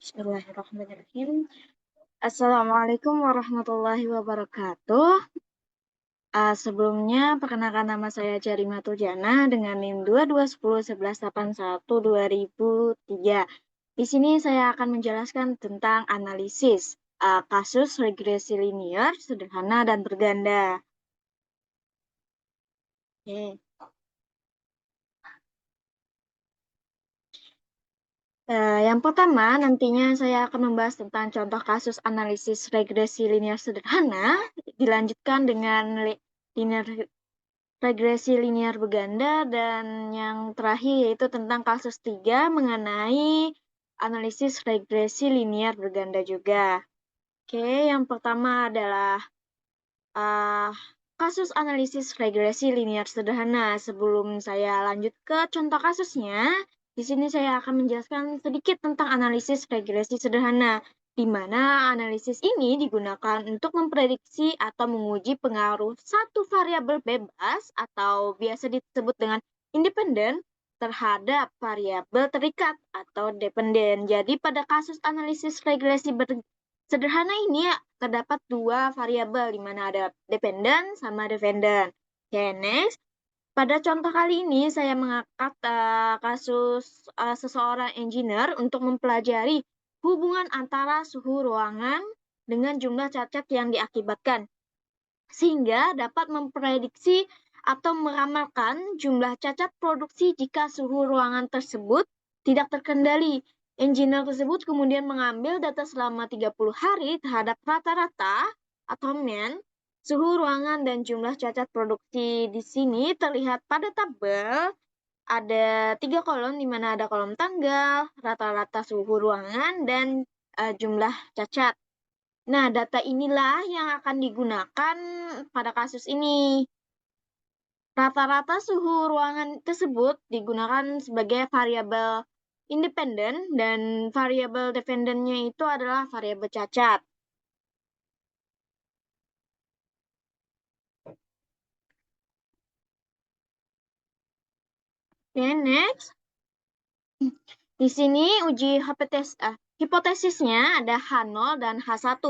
Bismillahirrahmanirrahim. Assalamualaikum warahmatullahi wabarakatuh. Sebelumnya, perkenalkan nama saya Jarima Turjana dengan NIM 22101181-2003. Di sini saya akan menjelaskan tentang analisis kasus regresi linier, sederhana, dan berganda. Oke. Yang pertama, nantinya saya akan membahas tentang contoh kasus analisis regresi linier sederhana, dilanjutkan dengan regresi linier berganda, dan yang terakhir yaitu tentang kasus 3 mengenai analisis regresi linier berganda juga. Oke, yang pertama adalah kasus analisis regresi linier sederhana. Sebelum saya lanjut ke contoh kasusnya, di sini saya akan menjelaskan sedikit tentang analisis regresi sederhana, di mana analisis ini digunakan untuk memprediksi atau menguji pengaruh satu variabel bebas atau biasa disebut dengan independen terhadap variabel terikat atau dependen. Jadi pada kasus analisis regresi sederhana ini terdapat dua variabel di mana ada dependent sama dependent. Oke, next. Pada contoh kali ini saya mengangkat kasus seseorang engineer untuk mempelajari hubungan antara suhu ruangan dengan jumlah cacat yang diakibatkan, sehingga dapat memprediksi atau meramalkan jumlah cacat produksi jika suhu ruangan tersebut tidak terkendali. Engineer tersebut kemudian mengambil data selama 30 hari terhadap rata-rata atau mean suhu ruangan dan jumlah cacat produksi. Di sini terlihat pada tabel ada 3 kolom, di mana ada kolom tanggal, rata-rata suhu ruangan, dan jumlah cacat. Nah, data inilah yang akan digunakan pada kasus ini. Rata-rata suhu ruangan tersebut digunakan sebagai variabel independen, dan variabel dependennya itu adalah variabel cacat. Oke, next. Di sini uji hipotesisnya ada H0 dan H1.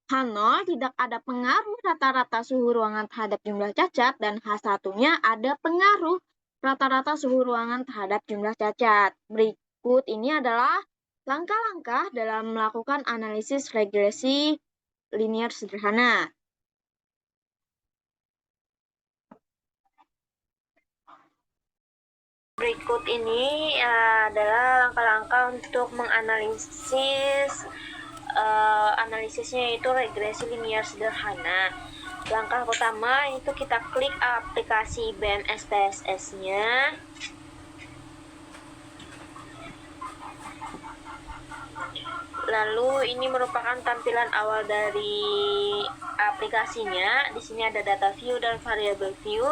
H0 tidak ada pengaruh rata-rata suhu ruangan terhadap jumlah cacat, dan H1-nya ada pengaruh rata-rata suhu ruangan terhadap jumlah cacat. Berikut ini adalah langkah-langkah dalam melakukan analisis regresi linier sederhana. Berikut ini adalah langkah-langkah untuk menganalisis analisisnya, yaitu regresi linier sederhana. Langkah pertama itu kita klik aplikasi BMSTSS-nya. Lalu ini merupakan tampilan awal dari aplikasinya. Di sini ada data view dan variable view.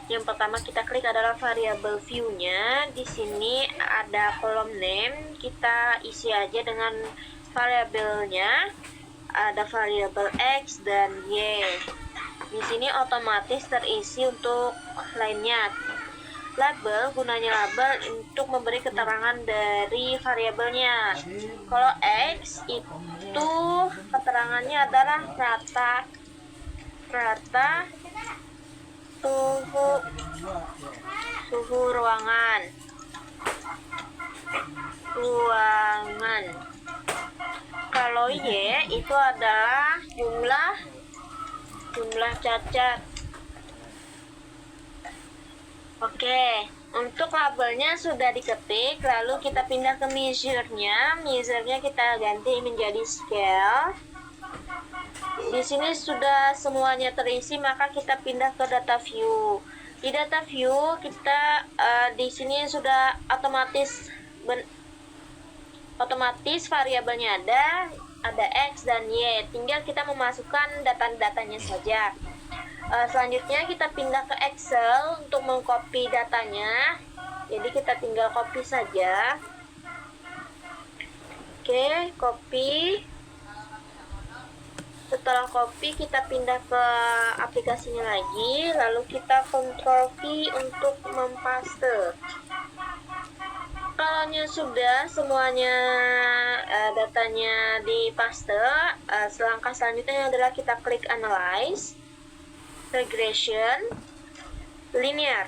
Yang pertama kita klik adalah variable view-nya. Di sini ada kolom name, kita isi aja dengan variabelnya. Ada variabel X dan Y. Di sini otomatis terisi untuk lainnya. Label, gunanya label untuk memberi keterangan dari variabelnya. Kalau X itu keterangannya adalah rata suhu ruangan. Kalau Y itu adalah jumlah cacat. Oke, untuk labelnya sudah diketik, lalu kita pindah ke measure-nya. Measure-nya kita ganti menjadi scale. Di sini sudah semuanya terisi, maka kita pindah ke data view. Di data view kita di sini sudah otomatis variabelnya ada X dan Y. Tinggal kita memasukkan data-datanya saja. Selanjutnya kita pindah ke Excel untuk mengcopy datanya. Jadi kita tinggal copy saja. Oke, copy. Setelah copy kita pindah ke aplikasinya lagi, lalu kita Ctrl V untuk mempaste. Kalau sudah semuanya datanya di paste, langkah selanjutnya adalah kita klik analyze, regression, linear.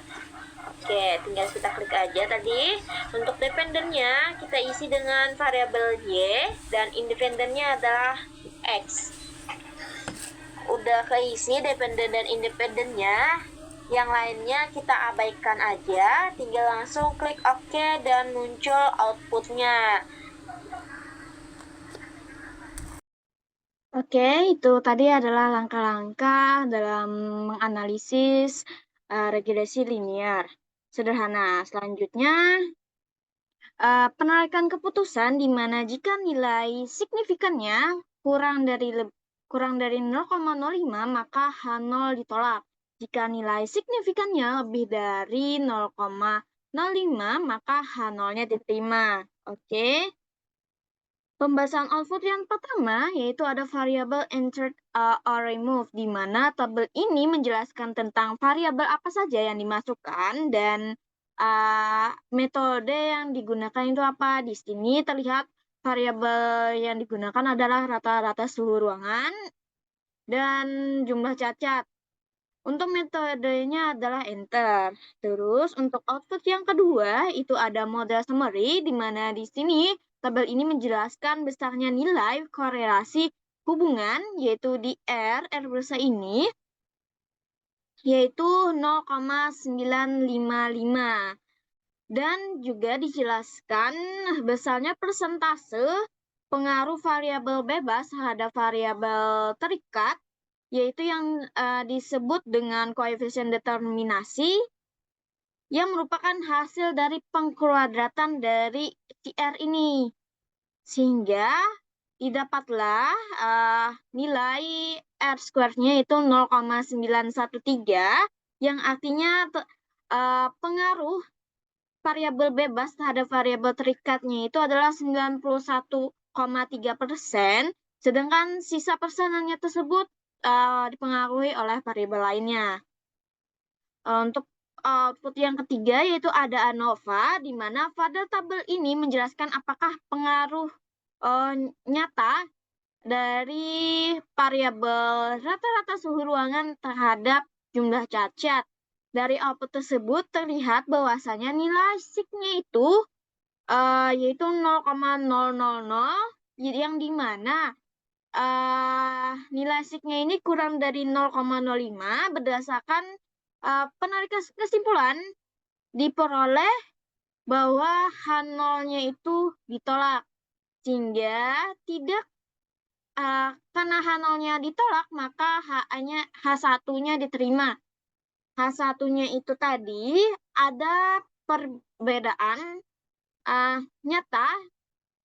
Oke, tinggal kita klik aja tadi. Untuk dependennya kita isi dengan variabel Y dan independennya adalah X. Udah keisi dependen dan independennya, yang lainnya kita abaikan aja, tinggal langsung klik OK dan muncul outputnya. Oke, itu tadi adalah langkah-langkah dalam menganalisis regresi linear sederhana. Selanjutnya, penarikan keputusan di mana jika nilai signifikannya kurang dari 0,05 maka H0 ditolak. Jika nilai signifikannya lebih dari 0,05 maka H0-nya diterima. Oke. Pembahasan output yang pertama yaitu ada variabel entered or removed, di mana tabel ini menjelaskan tentang variabel apa saja yang dimasukkan dan metode yang digunakan itu apa. Di sini terlihat variabel yang digunakan adalah rata-rata suhu ruangan dan jumlah cacat. Untuk metodenya adalah enter. Terus untuk output yang kedua itu ada model summary, di mana di sini tabel ini menjelaskan besarnya nilai korelasi hubungan yaitu di R besar ini yaitu 0,955 dan juga dijelaskan besarnya persentase pengaruh variabel bebas terhadap variabel terikat yaitu yang disebut dengan koefisien determinasi yang merupakan hasil dari pengkuadratan dari CR ini. Sehingga didapatlah nilai R square-nya itu 0,913 yang artinya pengaruh variabel bebas terhadap variabel terikatnya itu adalah 91,3%, sedangkan sisa persenannya tersebut dipengaruhi oleh variabel lainnya. Untuk output yang ketiga yaitu ada ANOVA, di mana pada tabel ini menjelaskan apakah pengaruh nyata dari variabel rata-rata suhu ruangan terhadap jumlah cacat. Dari output tersebut terlihat bahwasanya nilai sigma itu yaitu 0,000, yang dimana nilai sigma ini kurang dari 0,05 berdasarkan penarikan kesimpulan diperoleh bahwa H0-nya itu ditolak. Sehingga tidak karena H0-nya ditolak maka H1-nya diterima. H1-nya itu tadi ada perbedaan nyata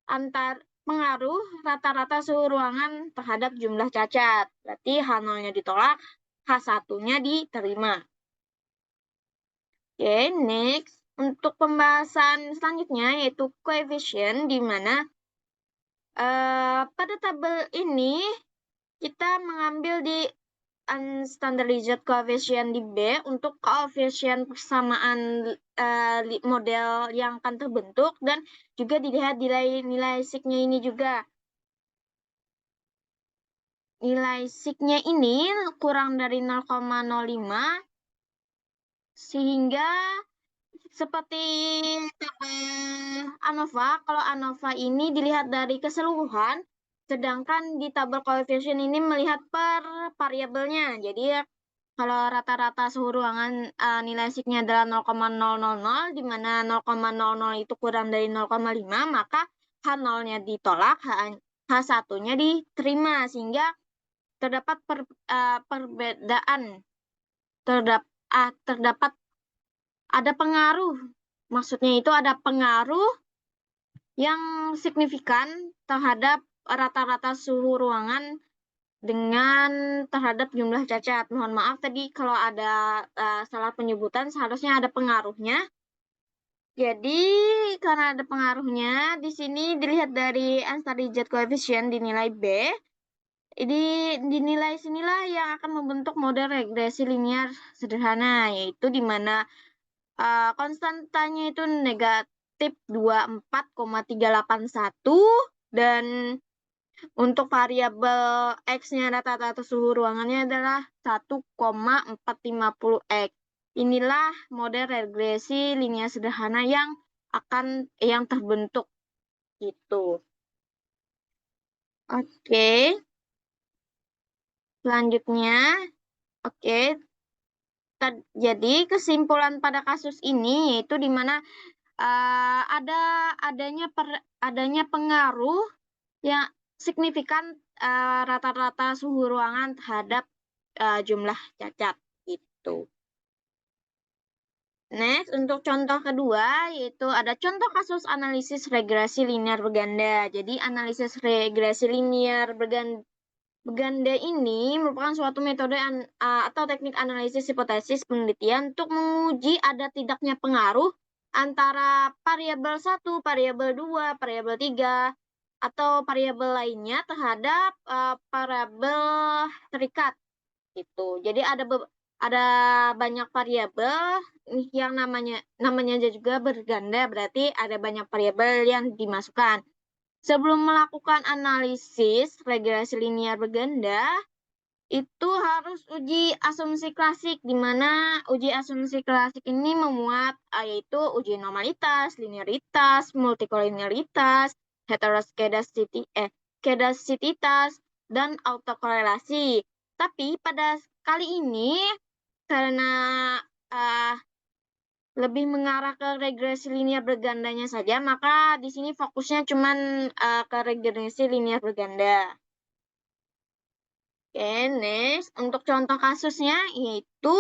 antar pengaruh rata-rata suhu ruangan terhadap jumlah cacat. Berarti H0-nya ditolak, H1-nya diterima. Oke, next. Untuk pembahasan selanjutnya yaitu coefficient, di mana pada tabel ini kita mengambil di unstandardized coefficient di B untuk koefisien persamaan model yang akan terbentuk dan juga dilihat nilai sigma ini juga. Nilai sigma ini kurang dari 0,05 sehingga seperti tabel ANOVA, kalau ANOVA ini dilihat dari keseluruhan, sedangkan di tabel koefisien ini melihat per variabelnya. Jadi kalau rata-rata suhu ruangan nilai sigma adalah 0,000, di mana 0,00 itu kurang dari 0,5, maka H0-nya ditolak, H1-nya diterima, sehingga terdapat perbedaan, terdapat ada pengaruh. Maksudnya itu ada pengaruh yang signifikan terhadap rata-rata suhu ruangan dengan terhadap jumlah cacat. Mohon maaf tadi kalau ada salah penyebutan, seharusnya ada pengaruhnya. Jadi karena ada pengaruhnya, di sini dilihat dari unstandardized coefficient dinilai B. Dinilai sinilah yang akan membentuk model regresi linear sederhana, yaitu di mana konstantanya itu negatif positif 24,381 dan untuk variabel X-nya rata-rata suhu ruangannya adalah 1,450 X. Inilah model regresi linear sederhana yang terbentuk gitu. Oke. Selanjutnya, jadi kesimpulan pada kasus ini yaitu di mana adanya pengaruh yang signifikan rata-rata suhu ruangan terhadap jumlah cacat gitu. Next, untuk contoh kedua yaitu ada contoh kasus analisis regresi linear berganda. Jadi analisis regresi linear berganda ini merupakan suatu metode atau teknik analisis hipotesis penelitian untuk menguji ada tidaknya pengaruh antara variabel 1, variabel 2, variabel 3, atau variabel lainnya terhadap variabel terikat gitu. Jadi ada banyak variabel yang namanya juga berganda, berarti ada banyak variabel yang dimasukkan. Sebelum melakukan analisis regresi linear berganda, itu harus uji asumsi klasik, di mana uji asumsi klasik ini memuat yaitu uji normalitas, linearitas, multikolinearitas, heteroskedasititas, dan autokorelasi. Tapi pada kali ini, karena lebih mengarah ke regresi linear bergandanya saja, maka di sini fokusnya cuma ke regresi linear berganda. Oke, next. Untuk contoh kasusnya yaitu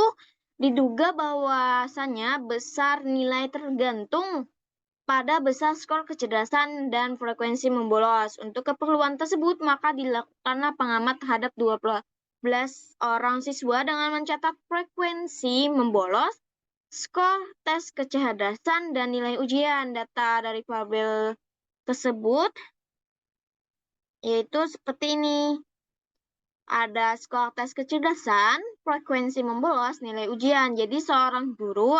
diduga bahwasannya besar nilai tergantung pada besar skor kecerdasan dan frekuensi membolos. Untuk keperluan tersebut, maka dilakukanlah pengamat terhadap 12 orang siswa dengan mencatat frekuensi membolos, skor tes kecerdasan, dan nilai ujian. Data dari variabel tersebut yaitu seperti ini. Ada skor tes kecerdasan, frekuensi membolos, nilai ujian. Jadi seorang guru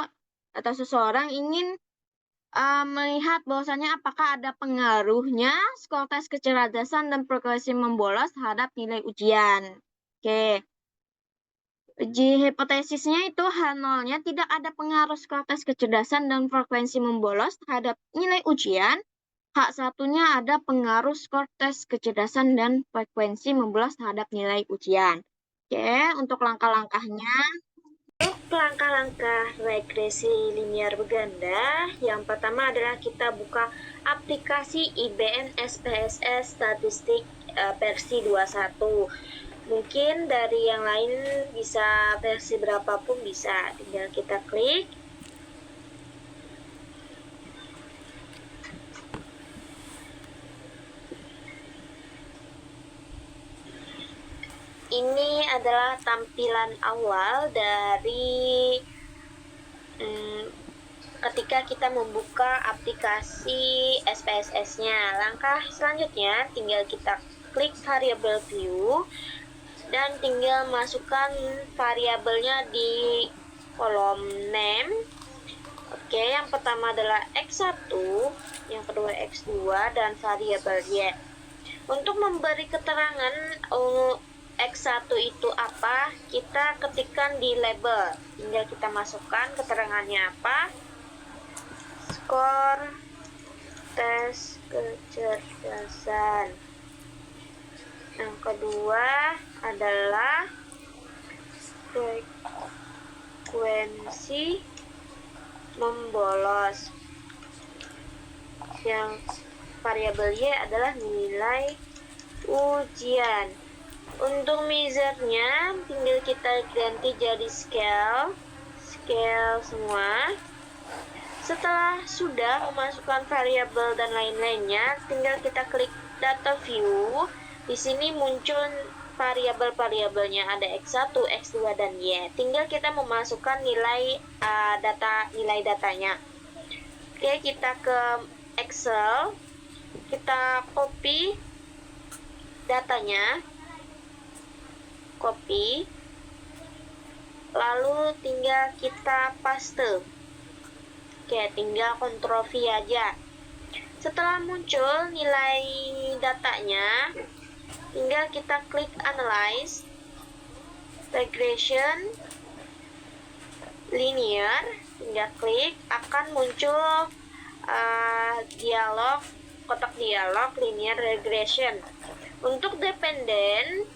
atau seseorang ingin melihat bahwasannya apakah ada pengaruhnya skor tes kecerdasan dan frekuensi membolos terhadap nilai ujian. Oke. Uji hipotesisnya itu H0-nya tidak ada pengaruh skor tes kecerdasan dan frekuensi membolos terhadap nilai ujian. H1-nya ada pengaruh skor tes kecerdasan dan frekuensi membolos terhadap nilai ujian. Oke, untuk langkah-langkahnya. Untuk langkah-langkah regresi linear berganda, yang pertama adalah kita buka aplikasi IBM SPSS Statistik versi 21. Mungkin dari yang lain bisa versi berapapun bisa, tinggal kita klik. Ini adalah tampilan awal dari ketika kita membuka aplikasi SPSS-nya. Langkah selanjutnya tinggal kita klik variable view dan tinggal masukkan variabelnya di kolom name. Oke, yang pertama adalah X1, yang kedua X2, dan variabel Y. Untuk memberi keterangan X1 itu apa, kita ketikkan di label. Tinggal kita masukkan keterangannya apa. Skor tes kecerdasan. Yang kedua adalah frekuensi membolos. Yang variabel Y adalah nilai ujian. Untuk measure-nya tinggal kita ganti jadi scale semua. Setelah sudah memasukkan variabel dan lain-lainnya, tinggal kita klik data view. Di sini muncul variabel-variabelnya, ada X1, X2, dan Y. Tinggal kita memasukkan nilai datanya. Oke, kita ke Excel. Kita copy datanya. Copy. Lalu tinggal kita paste. Oke, tinggal kontrol V aja. Setelah muncul nilai datanya, tinggal kita klik Analyze, Regression, Linear, tinggal klik, akan muncul dialog, kotak dialog Linear Regression. Untuk dependen,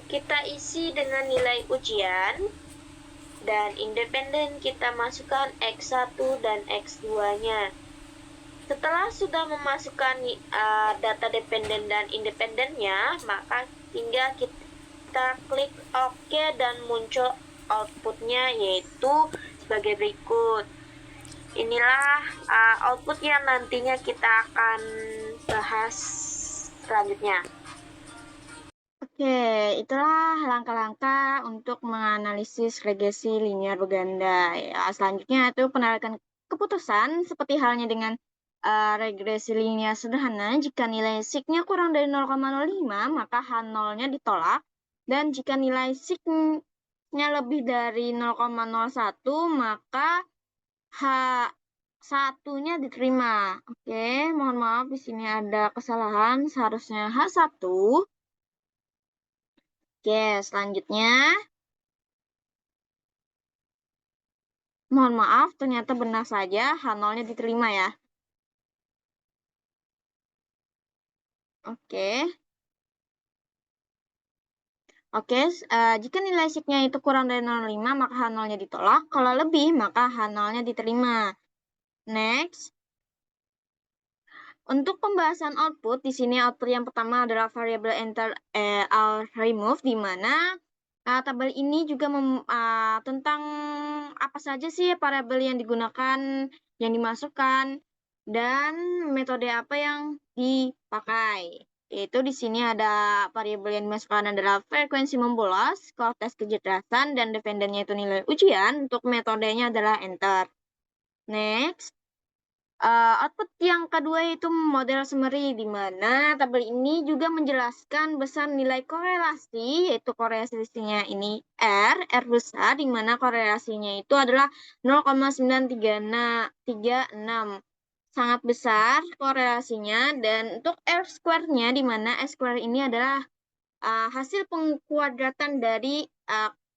kita isi dengan nilai ujian, dan independen kita masukkan X1 dan X2-nya. Setelah sudah memasukkan data dependen dan independennya, maka tinggal kita klik OK dan muncul outputnya, yaitu sebagai berikut. Inilah output yang nantinya kita akan bahas selanjutnya. Oke, itulah langkah-langkah untuk menganalisis regresi linear berganda. Ya, selanjutnya itu penarikan keputusan seperti halnya dengan regresi linear sederhana. Jika nilai sig-nya kurang dari 0,05, maka H0-nya ditolak. Dan jika nilai sig-nya lebih dari 0,01, maka H1-nya diterima. Oke, mohon maaf di sini ada kesalahan. Seharusnya H1. Oke, selanjutnya. Mohon maaf, ternyata benar saja H0-nya diterima ya. Oke. Oke, jika nilai sig-nya itu kurang dari 0,5, maka H0-nya ditolak. Kalau lebih, maka H0-nya diterima. Next. Untuk pembahasan output, di sini output yang pertama adalah variable enter remove, di mana tabel ini juga tentang apa saja sih variabel yang digunakan, yang dimasukkan, dan metode apa yang dipakai. Yaitu di sini ada variabel yang dimasukkan adalah frekuensi membolos, skor tes kecerdasan, dan dependennya itu nilai ujian. Untuk metodenya adalah enter. Next. Output yang kedua itu model summary, di mana tabel ini juga menjelaskan besar nilai korelasi, yaitu korelasinya ini R besar, di mana korelasinya itu adalah 0,936. Sangat besar korelasinya, dan untuk R square-nya, di mana R square ini adalah hasil pengkuadratan dari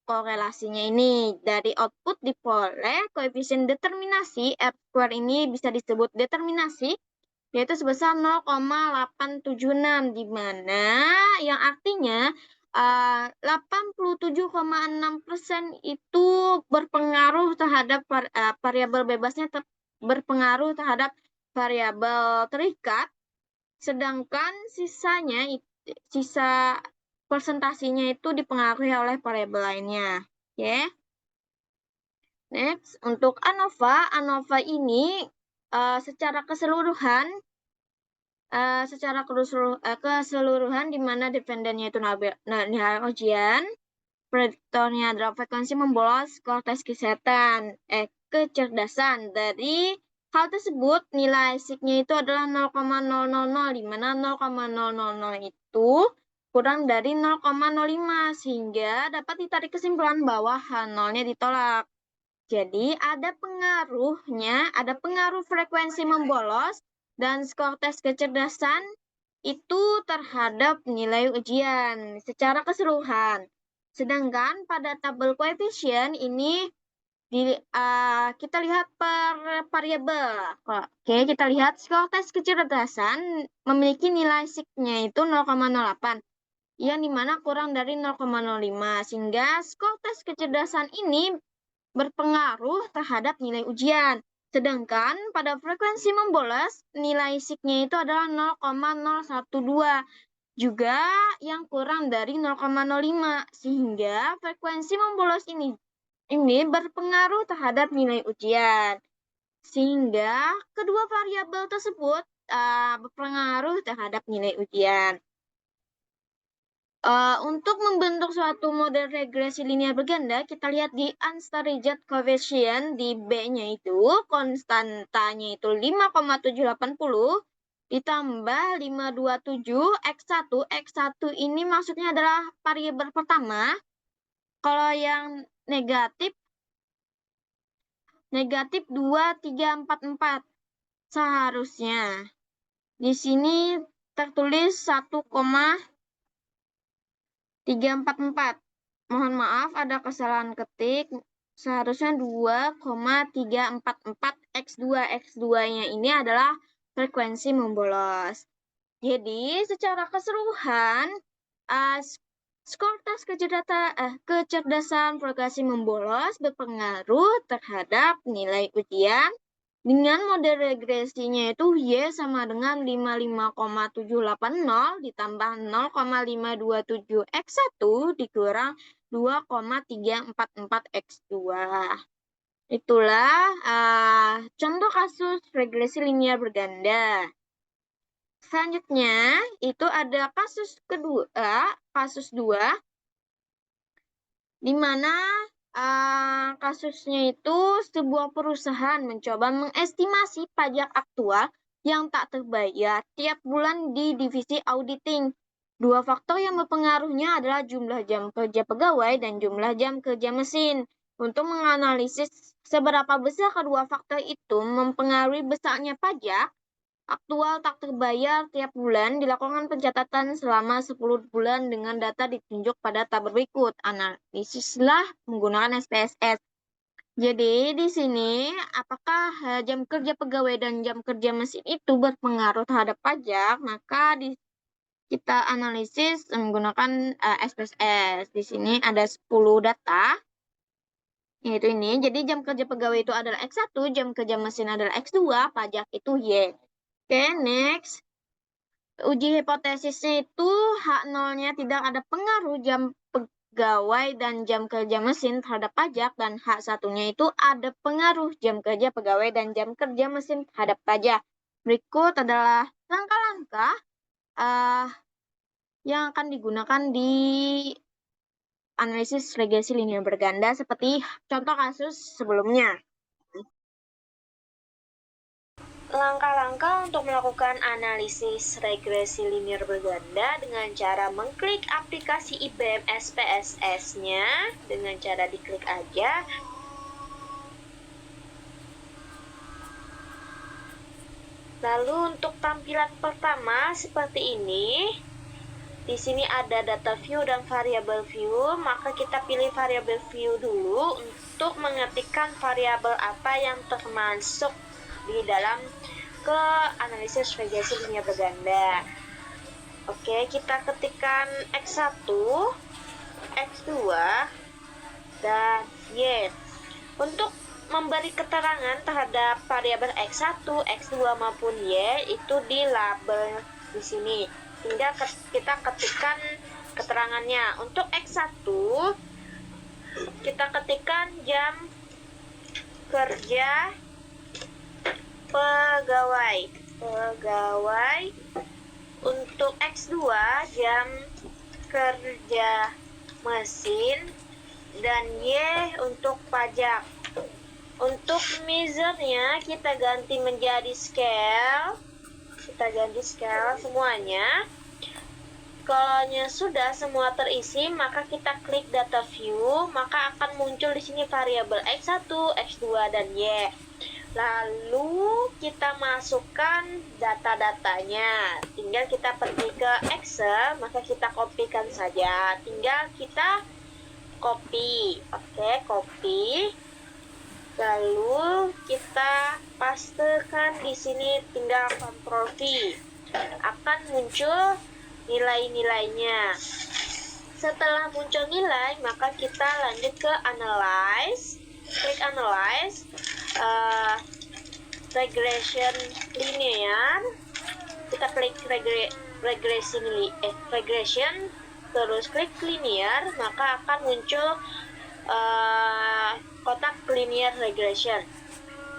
korelasinya ini. Dari output diperoleh koefisien determinasi R square ini bisa disebut determinasi, yaitu sebesar 0,876, di mana yang artinya 87,6% itu berpengaruh terhadap variabel bebasnya berpengaruh terhadap variabel terikat, sedangkan sisa persentasinya itu dipengaruhi oleh variabel lainnya. Oke. Next, untuk ANOVA ini secara keseluruhan di mana dependennya itu nilai ujian, prediktornya adalah frekuensi membolos, skor tes kecerdasan. Dari hal tersebut, nilai sig-nya itu adalah 0,000, di mana 0,000 itu kurang dari 0,05, sehingga dapat ditarik kesimpulan bahwa H0-nya ditolak. Jadi ada pengaruh frekuensi membolos dan skor tes kecerdasan itu terhadap nilai ujian secara keseluruhan. Sedangkan pada tabel koefisien ini kita lihat per variabel. Oke, kita lihat skor tes kecerdasan memiliki nilai sig-nya itu 0,08, yang dimana kurang dari 0,05, sehingga skor tes kecerdasan ini berpengaruh terhadap nilai ujian. Sedangkan pada frekuensi membolos, nilai sig-nya itu adalah 0,012, juga yang kurang dari 0,05, sehingga frekuensi membolos ini berpengaruh terhadap nilai ujian. Sehingga kedua variabel tersebut berpengaruh terhadap nilai ujian. Untuk membentuk suatu model regresi linear berganda, kita lihat di unstretched coefficient di B-nya itu, konstantanya itu 5,780, ditambah 527 X1. X1 ini maksudnya adalah variabel pertama. Kalau yang negatif, negatif 2, 3, 4, 4. Seharusnya di sini tertulis 1,344. Mohon maaf ada kesalahan ketik. Seharusnya 2,344 X2. X2-nya ini adalah frekuensi membolos. Jadi, secara keseluruhan, skor tes kecerdasan frekuensi membolos berpengaruh terhadap nilai ujian dengan mode regresinya itu Y sama dengan 55,780 ditambah 0,527 X1 dikurang 2,344 X2. Itulah contoh kasus regresi linear berganda. Selanjutnya, itu ada kasus 2, di mana kasusnya itu sebuah perusahaan mencoba mengestimasi pajak aktual yang tak terbayar tiap bulan di divisi auditing. Dua faktor yang berpengaruhnya adalah jumlah jam kerja pegawai dan jumlah jam kerja mesin. Untuk menganalisis seberapa besar kedua faktor itu mempengaruhi besarnya pajak aktual tak terbayar tiap bulan, dilakukan pencatatan selama 10 bulan dengan data ditunjuk pada tabel berikut. Analisislah menggunakan SPSS. Jadi di sini apakah jam kerja pegawai dan jam kerja mesin itu berpengaruh terhadap pajak? Maka kita analisis menggunakan SPSS. Di sini ada 10 data, yaitu ini. Jadi jam kerja pegawai itu adalah X1, jam kerja mesin adalah X2, pajak itu Y. Oke, next. Uji hipotesisnya itu H0-nya tidak ada pengaruh jam pegawai dan jam kerja mesin terhadap pajak, dan H1-nya itu ada pengaruh jam kerja pegawai dan jam kerja mesin terhadap pajak. Berikut adalah langkah-langkah yang akan digunakan di analisis regresi linear berganda seperti contoh kasus sebelumnya. Langkah-langkah untuk melakukan analisis regresi linear berganda dengan cara mengklik aplikasi IBM SPSS-nya dengan cara diklik aja. Lalu untuk tampilan pertama seperti ini. Di sini ada data view dan variable view, maka kita pilih variable view dulu untuk mengetikkan variabel apa yang termasuk di dalam ke analisis regresi linear berganda. Oke, kita ketikkan X1, X2, dan Y. Untuk memberi keterangan terhadap variabel X1, X2 maupun Y itu di label di sini. Tinggal kita ketikkan keterangannya. Untuk X1 kita ketikkan jam kerja pegawai. Untuk X2 jam kerja mesin, dan Y untuk pajak. Untuk measure-nya kita ganti menjadi scale. Kita ganti scale semuanya. Kalau sudah semua terisi, maka kita klik data view, maka akan muncul di sini variabel X1, X2, dan Y. Lalu kita masukkan data-datanya. Tinggal kita pergi ke Excel, maka kita kopikan saja. Tinggal kita copy. Oke, copy. Lalu kita pastekan di sini, tinggal Ctrl V. Akan muncul nilai-nilainya. Setelah muncul nilai, maka kita lanjut ke Analyze. Klik Analyze. Regression linear. Kita klik regression, terus klik linear, maka akan muncul kotak linear regression.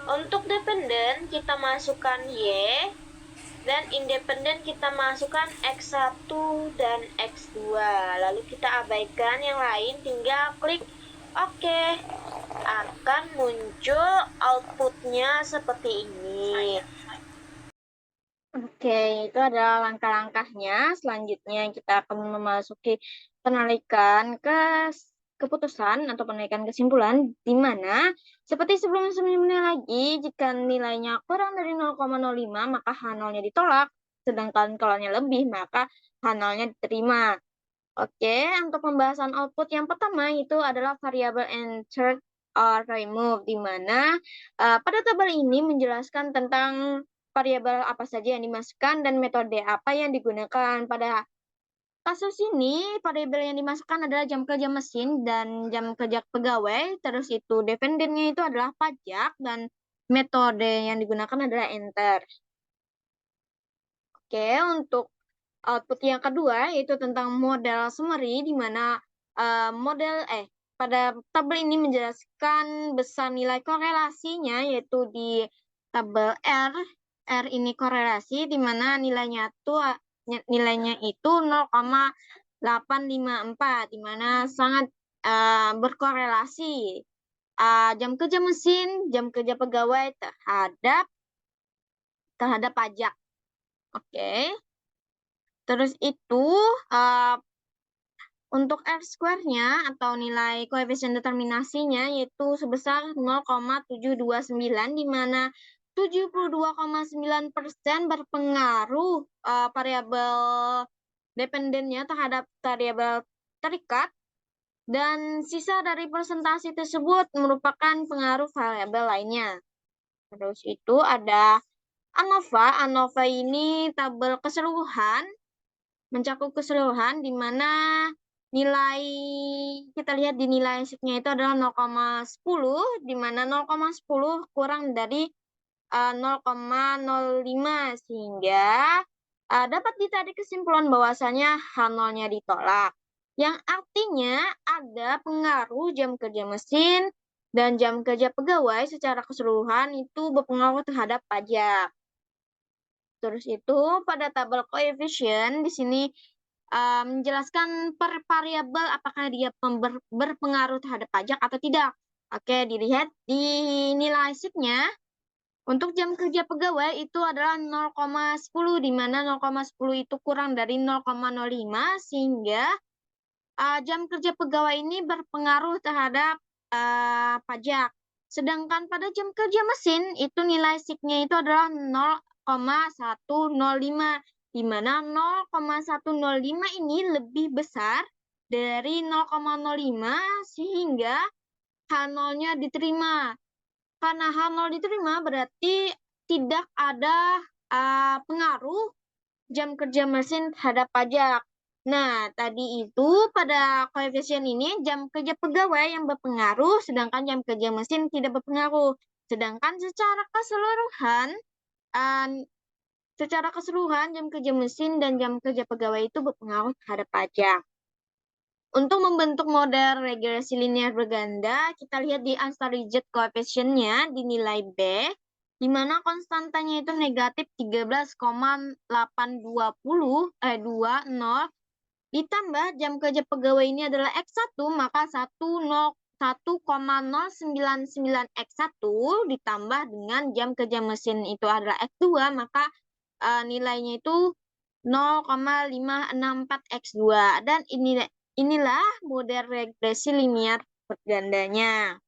Untuk dependent kita masukkan Y, dan independen kita masukkan X1 dan X2. Lalu kita abaikan yang lain, tinggal klik OK. Akan muncul outputnya seperti ini. Oke, itu adalah langkah-langkahnya. Selanjutnya kita akan memasuki penarikan ke keputusan atau penaikan kesimpulan, di mana seperti sebelum-sebelumnya lagi, jika nilainya kurang dari 0,05 maka H0-nya ditolak, sedangkan kalau lebih maka H0-nya diterima. Oke, untuk pembahasan output yang pertama itu adalah variable entered or removed, di mana pada tabel ini menjelaskan tentang variabel apa saja yang dimasukkan dan metode apa yang digunakan. Pada kasus ini, variabel yang dimasukkan adalah jam kerja mesin dan jam kerja pegawai, terus itu dependennya itu adalah pajak, dan metode yang digunakan adalah enter. Oke, untuk output yang kedua yaitu tentang model summary, di mana pada tabel ini menjelaskan besar nilai korelasinya, yaitu di tabel R. R ini korelasi, di mana nilainya itu 0,854, di mana sangat berkorelasi jam kerja mesin, jam kerja pegawai terhadap pajak. Oke. Terus itu untuk R-square-nya atau nilai koefisien determinasinya yaitu sebesar 0,729, di mana 72,9% berpengaruh variabel dependennya terhadap variabel terikat, dan sisa dari persentase tersebut merupakan pengaruh variabel lainnya. Terus itu ada ANOVA. ANOVA ini tabel keseluruhan, mencakup keseluruhan, di mana nilai kita lihat di nilai S-nya itu adalah 0,10, di mana 0,10 kurang dari 0,05, sehingga dapat ditarik kesimpulan bahwasanya H0-nya ditolak, yang artinya ada pengaruh jam kerja mesin dan jam kerja pegawai secara keseluruhan itu berpengaruh terhadap pajak. Terus itu pada tabel koefisien di sini menjelaskan per variabel apakah dia berpengaruh terhadap pajak atau tidak. Oke, dilihat di nilai SIP-nya. Untuk jam kerja pegawai itu adalah 0,10, di mana 0,10 itu kurang dari 0,05, sehingga jam kerja pegawai ini berpengaruh terhadap pajak. Sedangkan pada jam kerja mesin itu nilai SIP-nya itu adalah 0,105, di mana 0,105 ini lebih besar dari 0,05, sehingga H0-nya diterima. Karena H0 diterima berarti tidak ada pengaruh jam kerja mesin terhadap pajak. Nah, tadi itu pada koefisien ini jam kerja pegawai yang berpengaruh, sedangkan jam kerja mesin tidak berpengaruh. Sedangkan secara keseluruhan jam kerja mesin dan jam kerja pegawai itu berpengaruh terhadap pajak. Untuk membentuk model regresi linear berganda, kita lihat di unstabilized coefficient-nya di nilai B, di mana konstantanya itu negatif 13,820 ditambah jam kerja pegawai ini adalah X1, maka 1,099 X1 ditambah dengan jam kerja mesin itu adalah X2, maka nilainya itu 0,564 X2. Dan inilah model regresi linear bergandanya.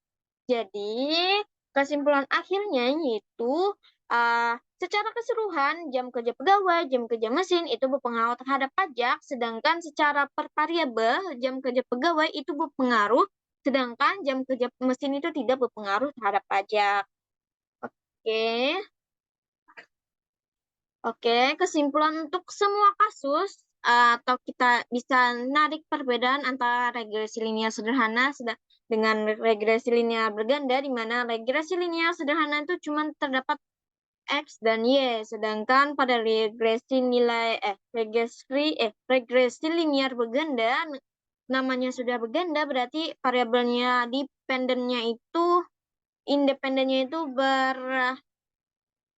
Jadi, kesimpulan akhirnya yaitu secara keseluruhan jam kerja pegawai, jam kerja mesin itu berpengaruh terhadap pajak, sedangkan secara per variabel jam kerja pegawai itu berpengaruh, sedangkan jam kerja mesin itu tidak berpengaruh terhadap pajak. Oke. Oke, kesimpulan untuk semua kasus atau kita bisa narik perbedaan antara regresi linear sederhana dengan regresi linear berganda, di mana regresi linear sederhana itu cuma terdapat X dan Y, sedangkan pada regresi linear berganda namanya sudah berganda, berarti variabelnya independennya itu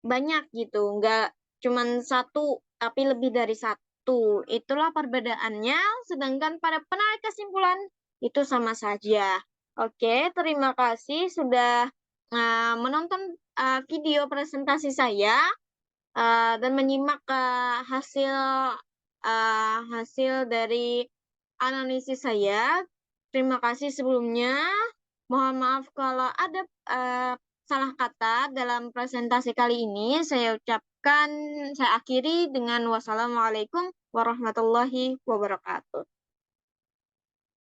banyak gitu, nggak cuma satu tapi lebih dari satu. Itulah perbedaannya, sedangkan pada penarik kesimpulan itu sama saja. Oke, terima kasih sudah menonton video presentasi saya dan menyimak hasil dari analisis saya. Terima kasih sebelumnya. Mohon maaf kalau ada salah kata dalam presentasi kali ini. Saya akhiri dengan wassalamualaikum warahmatullahi wabarakatuh.